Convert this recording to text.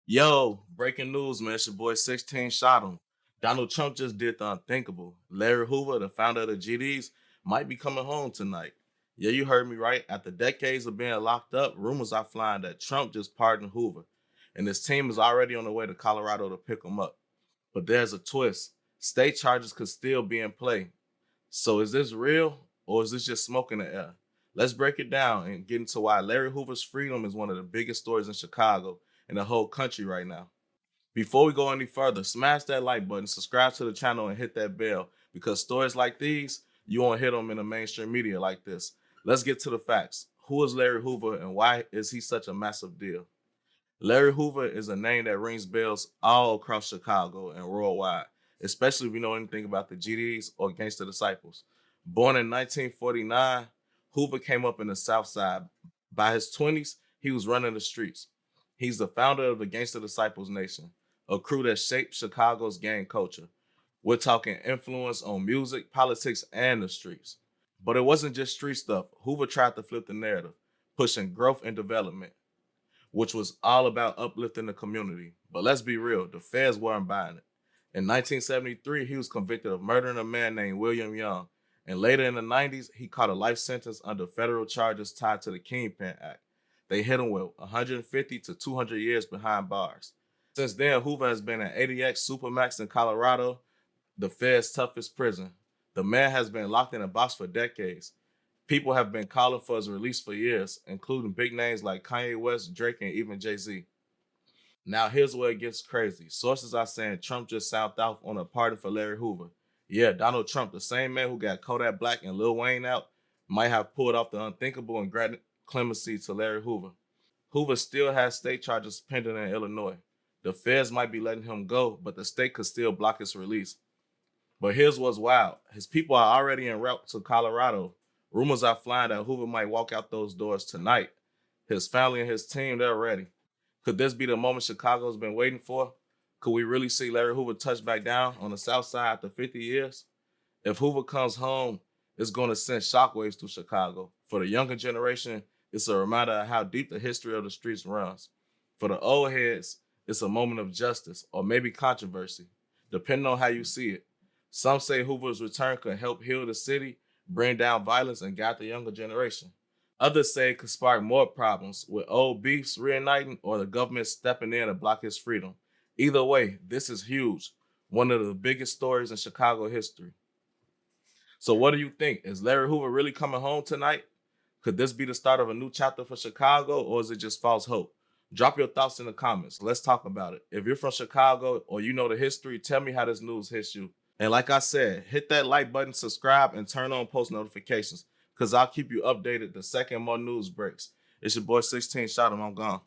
Yo, breaking news, man. It's your boy 16 shot him. Donald Trump just did the unthinkable. Larry Hoover, the founder of the GDs, might be coming home tonight. Yeah, you heard me right. After decades of being locked up, rumors are flying that Trump just pardoned Hoover, and his team is already on the way to Colorado to pick him up. But there's a twist. State charges could still be in play. So is this real or is this just smoke in the air? Let's break it down and get into why Larry Hoover's freedom is one of the biggest stories in Chicago and the whole country right now. Before we go any further, smash that like button, subscribe to the channel, and hit that bell because stories like these, you won't hit them in the mainstream media like this. Let's get to the facts. Who is Larry Hoover and why is he such a massive deal? Larry Hoover is a name that rings bells all across Chicago and worldwide, especially if you know anything about the GDs or Gangster Disciples. Born in 1949, Hoover came up in the South Side. By his 20s, he was running the streets. He's the founder of the Gangster Disciples Nation, a crew that shaped Chicago's gang culture. We're talking influence on music, politics, and the streets. But it wasn't just street stuff. Hoover tried to flip the narrative, pushing growth and development, which was all about uplifting the community. But let's be real, the feds weren't buying it. In 1973, he was convicted of murdering a man named William Young. And later in the 90s, he caught a life sentence under federal charges tied to the Kingpin Act. They hit him with 150 to 200 years behind bars. Since then, Hoover has been at 80X Supermax in Colorado, the Fed's toughest prison. The man has been locked in a box for decades. People have been calling for his release for years, including big names like Kanye West, Drake, and even Jay-Z. Now, here's where it gets crazy. Sources are saying Trump just signed off on a pardon for Larry Hoover. Yeah, Donald Trump, the same man who got Kodak Black and Lil Wayne out, might have pulled off the unthinkable and granted clemency to Larry Hoover. Hoover still has state charges pending in Illinois. The feds might be letting him go, but the state could still block his release. But here's what's wild. His people are already en route to Colorado. Rumors are flying that Hoover might walk out those doors tonight. His family and his team, they're ready. Could this be the moment Chicago's been waiting for? Could we really see Larry Hoover touch back down on the South Side after 50 years? If Hoover comes home, it's going to send shockwaves through Chicago. For the younger generation, it's a reminder of how deep the history of the streets runs. For the old heads, it's a moment of justice or maybe controversy, depending on how you see it. Some say Hoover's return could help heal the city, bring down violence, and guide the younger generation. Others say it could spark more problems, with old beefs reigniting or the government stepping in to block his freedom. Either way, this is huge, one of the biggest stories in Chicago history. So what do you think? Is Larry Hoover really coming home tonight? Could this be the start of a new chapter for Chicago, or is it just false hope? Drop your thoughts in the comments. Let's talk about it. If you're from Chicago or you know the history, tell me how this news hits you. And like I said, hit that like button, subscribe, and turn on post notifications because I'll keep you updated the second more news breaks. It's your boy 16 Shot 'em. I'm gone.